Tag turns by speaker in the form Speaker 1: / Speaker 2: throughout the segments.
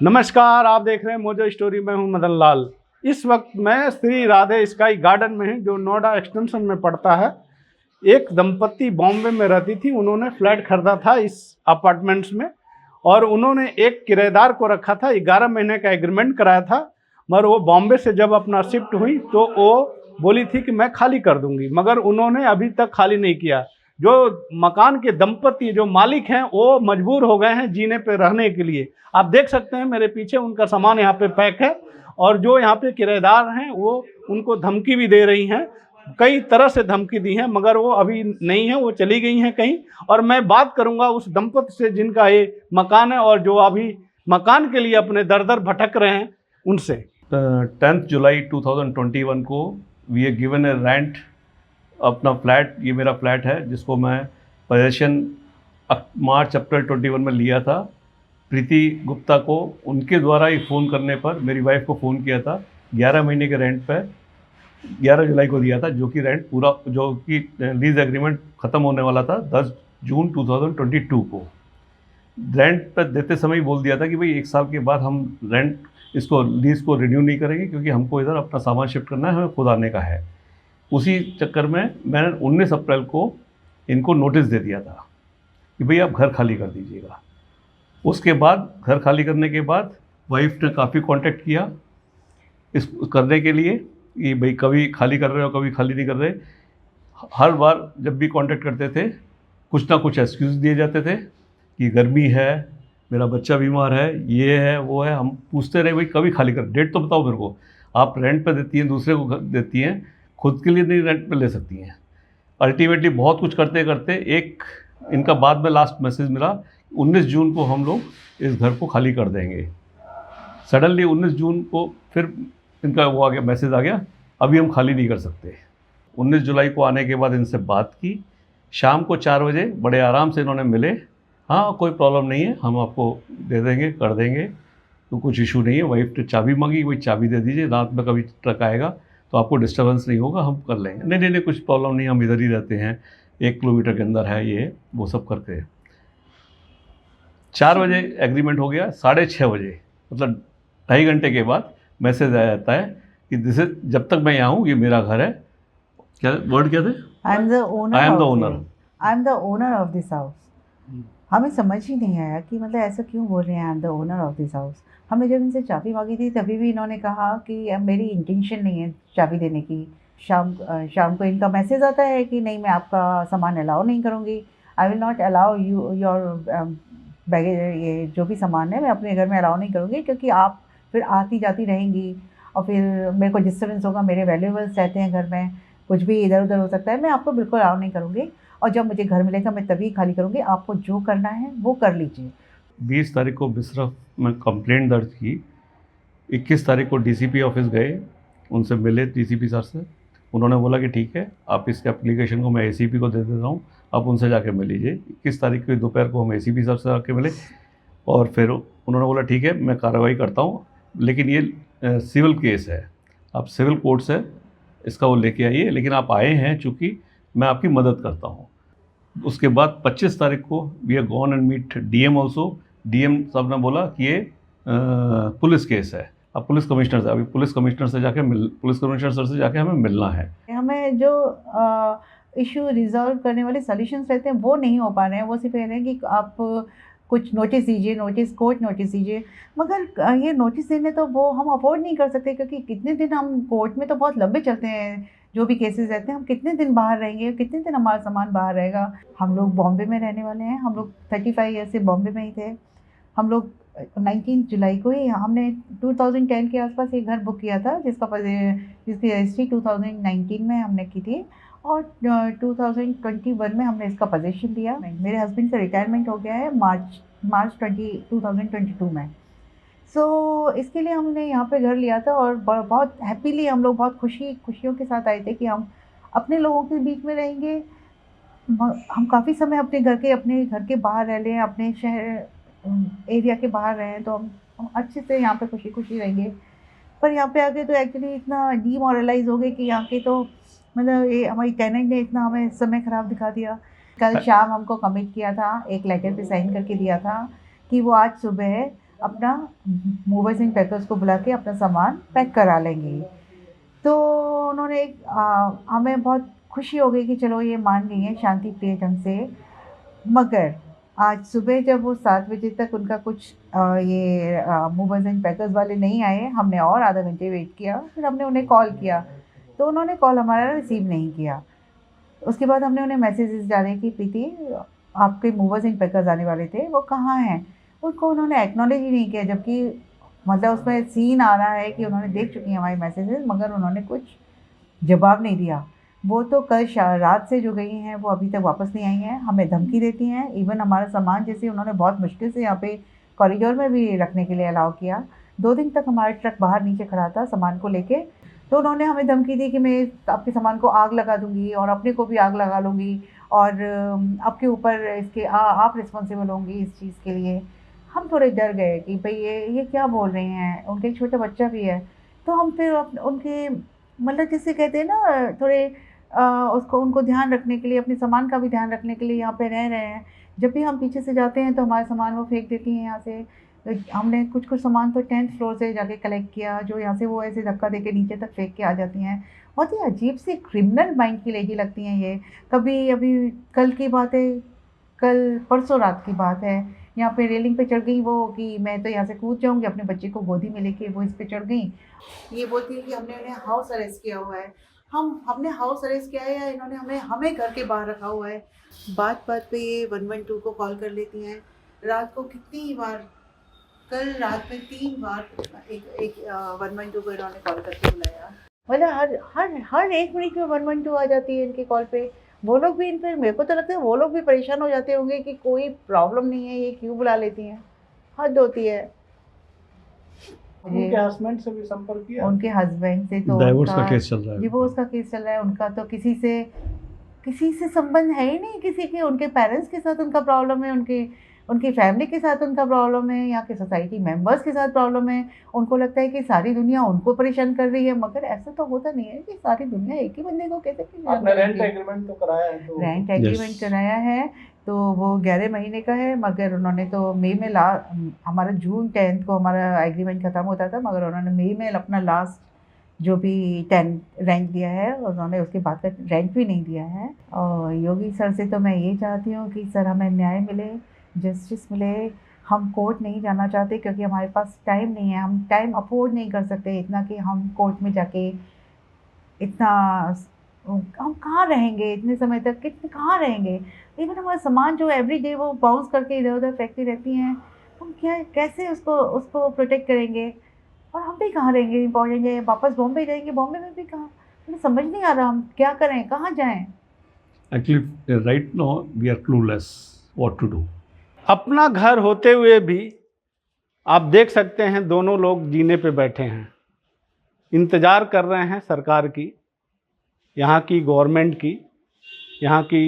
Speaker 1: नमस्कार, आप देख रहे हैं मोजो स्टोरी। में हूं मदन लाल। इस वक्त मैं श्री राधे स्काई गार्डन में हूं, जो नोएडा एक्सटेंशन में पड़ता है। एक दंपति बॉम्बे में रहती थी, उन्होंने फ्लैट खरीदा था इस अपार्टमेंट्स में, और उन्होंने एक किराएदार को रखा था। 11 महीने का एग्रीमेंट कराया था, मगर वो बॉम्बे से जब अपना शिफ्ट हुई तो वो बोली थी कि मैं खाली कर दूंगी, मगर उन्होंने अभी तक खाली नहीं किया। जो मकान के दंपति जो मालिक हैं वो मजबूर हो गए हैं जीने पे रहने के लिए। आप देख सकते हैं मेरे पीछे उनका सामान यहाँ पे पैक है, और जो यहाँ पे किराएदार हैं वो उनको धमकी भी दे रही हैं, कई तरह से धमकी दी है, मगर वो अभी नहीं है, वो चली गई हैं कहीं। और मैं बात करूंगा उस दंपति से जिनका ये मकान है और जो अभी मकान के लिए अपने दर दर भटक रहे हैं, उनसे।
Speaker 2: 10 जुलाई 2021 को V A given A rent अपना फ्लैट। ये मेरा फ्लैट है जिसको मैं पोजेशन मार्च अप्रैल 21 में लिया था। प्रीति गुप्ता को उनके द्वारा ही फ़ोन करने पर मेरी वाइफ को फ़ोन किया था। 11 महीने के रेंट पे 11 जुलाई को दिया था, जो कि रेंट पूरा, जो कि लीज एग्रीमेंट ख़त्म होने वाला था 10 जून 2022 को। रेंट पर देते समय ही बोल दिया था कि भाई 1 साल के बाद हम रेंट इसको लीज़ को रिन्यू नहीं करेंगे, क्योंकि हमको इधर अपना सामान शिफ्ट करना है, हमें खुद आने का है। उसी चक्कर में मैंने 19 अप्रैल को इनको नोटिस दे दिया था कि भाई आप घर खाली कर दीजिएगा। उसके बाद घर खाली करने के बाद वाइफ ने काफ़ी कांटेक्ट किया इस करने के लिए कि भाई कभी खाली कर रहे हो, कभी खाली नहीं कर रहे। हर बार जब भी कांटेक्ट करते थे कुछ ना कुछ एक्सक्यूज़ दिए जाते थे कि गर्मी है, मेरा बच्चा बीमार है, ये है वो है। हम पूछते रहे भाई कभी खाली कर, डेट तो बताओ मेरे को। आप रेंट पे देती हैं, दूसरे को देती हैं, खुद के लिए नहीं रेंट पे ले सकती हैं। अल्टीमेटली बहुत कुछ करते करते एक इनका बाद में लास्ट मैसेज मिला, 19 जून को हम लोग इस घर को खाली कर देंगे। सडनली 19 जून को फिर इनका वो आ गया, मैसेज आ गया, अभी हम खाली नहीं कर सकते। 19 जुलाई को आने के बाद इनसे बात की, शाम को 4 बजे बड़े आराम से इन्होंने मिले। हाँ, कोई प्रॉब्लम नहीं है, हम आपको दे देंगे, कर देंगे, तो कुछ इशू नहीं है। वाइफ ने चाबी मांगी, वही चाबी दे दीजिए, रात में कभी ट्रक आएगा तो आपको डिस्टर्बेंस नहीं होगा, हम कर लेंगे। नहीं नहीं नहीं, कुछ प्रॉब्लम नहीं, हम इधर ही रहते हैं, 1 किलोमीटर के अंदर है ये, वो सब करके 4 बजे एग्रीमेंट हो गया। 6:30 बजे, मतलब 2.5 घंटे के बाद मैसेज आ जाता है कि दिस इज, जब तक मैं यहाँ हूँ ये मेरा घर है। क्या वर्ड क्या थे?
Speaker 3: I am the owner.
Speaker 2: I am the owner.
Speaker 3: I am the owner of this house. हमें समझ ही नहीं आया कि मतलब ऐसा क्यों बोल रहे हैं, I am the owner of this house. हमने जब इनसे चाबी मांगी थी तभी भी इन्होंने कहा कि अब मेरी इंटेंशन नहीं है चाबी देने की। शाम को इनका मैसेज आता है कि नहीं, मैं आपका सामान अलाउ नहीं करूँगी, I will not allow you your baggage, ये जो भी सामान है मैं अपने घर में अलाउ नहीं करूँगी, क्योंकि आप फिर आती जाती रहेंगी और फिर मेरे को डिस्टर्बेंस होगा, मेरे वैल्यूबल्स रहते हैं घर में, कुछ भी इधर उधर हो सकता है, मैं आपको बिल्कुल अलाउ नहीं करूँगी, और जब मुझे घर मिलेगा मैं तभी खाली करूँगी, आपको जो करना है वो कर लीजिए।
Speaker 2: 20 तारीख को बिसरफ में कंप्लेंट दर्ज की। 21 तारीख को डीसीपी ऑफिस गए, उनसे मिले डीसीपी सर से। उन्होंने बोला कि ठीक है, आप इस एप्लीकेशन को मैं एसीपी को दे देता हूँ, आप उनसे जाके मिल लीजिए। 21 तारीख की दोपहर को हम एसीपी सर से आके मिले, और फिर उन्होंने बोला ठीक है मैं कार्रवाई करता हूँ, लेकिन ये सिविल केस है, आप सिविल कोर्ट से इसका वो लेके आइए, लेकिन आप आए हैं चूँकि मैं आपकी मदद करता हूँ। उसके बाद 25 तारीख को we are gone and meet DM also. DM साहब ने बोला कि ये पुलिस केस है, अब पुलिस कमिश्नर से, अभी पुलिस कमिश्नर से जाके पुलिस कमिश्नर सर से जाके हमें मिलना है।
Speaker 3: हमें जो इशू रिजॉल्व करने वाले सॉल्यूशंस रहते हैं वो नहीं हो पा रहे हैं। वो सिर्फ कह रहे हैं कि आप कुछ नोटिस दीजिए, नोटिस कोर्ट नोटिस दीजिए, मगर ये नोटिस देने तो वो हम अफोर्ड नहीं कर सकते, क्योंकि कितने दिन हम कोर्ट में तो बहुत लंबे चलते हैं जो भी केसेस रहते हैं, हम कितने दिन बाहर रहेंगे, कितने दिन हमारा सामान बाहर रहेगा। हम लोग बॉम्बे में रहने वाले हैं, हम लोग 35 ईयर से बॉम्बे में ही थे। हम लोग 19 जुलाई को ही, हमने 2010 के आसपास एक घर बुक किया था जिसकी रजिस्ट्री 2019 में हमने की थी, और 2021 में हमने इसका पोजीशन लिया। मेरे हस्बैंड का रिटायरमेंट हो गया है मार्च 2022 में। सो इसके लिए हमने यहाँ पे घर लिया था, और बहुत हैप्पीली हम लोग बहुत खुशियों के साथ आए थे कि हम अपने लोगों के बीच में रहेंगे। हम काफ़ी समय अपने घर के बाहर रह लें, अपने शहर एरिया के बाहर रहें, तो हम अच्छे से यहाँ पे खुशी रहेंगे। पर यहाँ पे आके तो एक्चुअली इतना डीमोरलाइज हो गए कि यहाँ के तो मतलब ये हमारी टेनेंट ने इतना हमें समय ख़राब दिखा दिया। कल शाम हमको कमिट किया था, एक लेटर पे साइन करके दिया था कि वो आज सुबह अपना मूवर्स एंड पैकर्स को बुला के अपना सामान पैक करा लेंगे। तो उन्होंने हमें बहुत खुशी हो गई कि चलो ये मान गई हैं शांति प्रिय ढंग से। मगर आज सुबह जब वो 7 बजे तक उनका कुछ ये मूवर्स एंड पैकर्स वाले नहीं आए, हमने और आधा घंटे वेट किया, फिर हमने उन्हें कॉल किया तो उन्होंने कॉल हमारा रिसीव नहीं किया। उसके बाद हमने उन्हें मैसेजेस डाले कि प्रीति आपके मूवर्स एंड पैकर्स आने वाले थे, वो कहाँ हैं? उनको उन्होंने एक्नॉलेज ही नहीं किया, जबकि मतलब उसमें सीन आ रहा है कि उन्होंने देख चुकी हैं हमारी मैसेजेस, मगर उन्होंने कुछ जवाब नहीं दिया। वो तो कल रात से जो गई हैं वो अभी तक वापस नहीं आई हैं, हमें धमकी देती हैं। इवन हमारा सामान जैसे उन्होंने बहुत मुश्किल से यहाँ पे कॉरिडोर में भी रखने के लिए अलाउ किया। 2 दिन तक हमारा ट्रक बाहर नीचे खड़ा था सामान को लेके, तो उन्होंने हमें धमकी दी कि मैं आपके सामान को आग लगा दूंगी और अपने को भी आग लगा लूँगी और आपके ऊपर इसके आप रिस्पॉन्सिबल होंगी इस चीज़ के लिए। हम थोड़े डर गए कि भाई ये क्या बोल रहे हैं, उनके एक छोटा बच्चा भी है। तो हम फिर उनके मतलब जैसे कहते हैं ना थोड़े उनको ध्यान रखने के लिए, अपने सामान का भी ध्यान रखने के लिए यहाँ पे रह रहे हैं। जब भी हम पीछे से जाते हैं तो हमारा सामान वो फेंक देती हैं यहाँ से। हमने कुछ सामान तो 10th फ्लोर से जाके कलेक्ट किया, जो यहाँ से वो ऐसे धक्का देके नीचे तक फेंक के आ जाती हैं। बहुत ही अजीब सी क्रिमिनल माइंड की लेडी लगती हैं ये। कभी अभी कल की बात है, कल परसों रात की बात है, यहाँ पे रेलिंग पे चढ़ गई वो कि मैं तो यहाँ से कूद जाऊँगी, अपने बच्चे को गोदी में लेके वो इस पे चढ़ गई। ये बोलती है कि हमने उन्हें हाउस अरेस्ट किया हुआ है। हमने हाउस अरेस्ट किया है या इन्होंने हमें घर के बाहर रखा हुआ है? बात पे ये 112 को कॉल कर लेती हैं। रात को कितनी बार, कल रात में 3 बार एक 112 को इन्होंने कॉल करके बुलाया। मतलब हर 1 मिनट में 112 आ जाती है इनके कॉल पे। वो लोग भी इन पर, मेरे को तो लगता है वो लोग भी परेशान हो जाते होंगे कि कोई प्रॉब्लम नहीं है, ये क्यों बुला लेती हैं। हद होती है।
Speaker 1: उनके हस्बैंड से भी संपर्क किया?
Speaker 3: उनके हस्बैंड से तो
Speaker 2: डाइवोर्स का केस चल रहा है।
Speaker 3: डिवोर्स का केस चल रहा है उनका, तो किसी से संबंध है ही नहीं किसी के। उनके पेरेंट्स के साथ उनका प्रॉब्लम है, उनकी फैमिली के साथ उनका प्रॉब्लम है, यहाँ के सोसाइटी मेंबर्स के साथ प्रॉब्लम है। उनको लगता है कि सारी दुनिया उनको परेशान कर रही है, मगर ऐसा तो होता नहीं है कि सारी दुनिया एक ही बंदे को कैसे
Speaker 1: रेंट एग्रीमेंट तो कराया है? तो
Speaker 3: रेंट एग्रीमेंट कराया है तो वो 11 महीने का है, मगर उन्होंने तो मई में हमारा जून 10 को हमारा एग्रीमेंट ख़त्म होता था, मगर उन्होंने मई में अपना लास्ट जो भी 10 रेंट दिया है उन्होंने उसके बाद का रेंट भी नहीं दिया है। और योगी सर से तो मैं ये चाहती हूँ कि सर हमें न्याय मिले, जस्टिस मिले। हम कोर्ट नहीं जाना चाहते क्योंकि हमारे पास टाइम नहीं है, हम टाइम अफोर्ड नहीं कर सकते इतना कि हम कोर्ट में जाके इतना, हम कहाँ रहेंगे इतने समय तक, कहाँ रहेंगे। इवन हमारा सामान जो एवरीडे वो बाउंस करके इधर उधर फेंकती रहती हैं, हम कैसे उसको प्रोटेक्ट करेंगे। और हम भी कहाँ रहेंगे, पहुँचेंगे वापस बॉम्बे जाएंगे, बॉम्बे में भी कहाँ, मुझे समझ नहीं आ रहा हम क्या करें, कहाँ जाएं।
Speaker 2: Actually right now we are clueless what to do.
Speaker 1: अपना घर होते हुए भी आप देख सकते हैं दोनों लोग जीने पे बैठे हैं, इंतज़ार कर रहे हैं सरकार की, यहाँ की गवर्नमेंट की, यहाँ की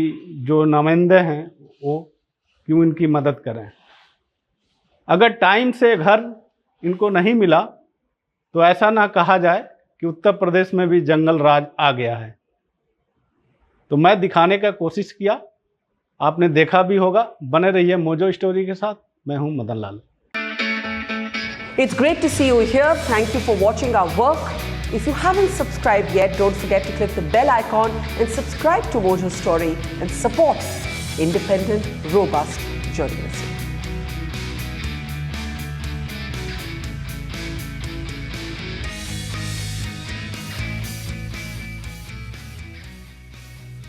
Speaker 1: जो नुमाइंदे हैं वो क्यों इनकी मदद करें। अगर टाइम से घर इनको नहीं मिला तो ऐसा ना कहा जाए कि उत्तर प्रदेश में भी जंगल राज आ गया है। तो मैं दिखाने का कोशिश किया, आपने देखा भी होगा। बने रहिए मोजो स्टोरी के साथ। मैं हूं Madan Lal.
Speaker 4: It's great to see you here. Thank you for watching our work. If you haven't subscribed yet, don't forget to click the bell icon and subscribe to Mojo Story and support independent, robust journalism.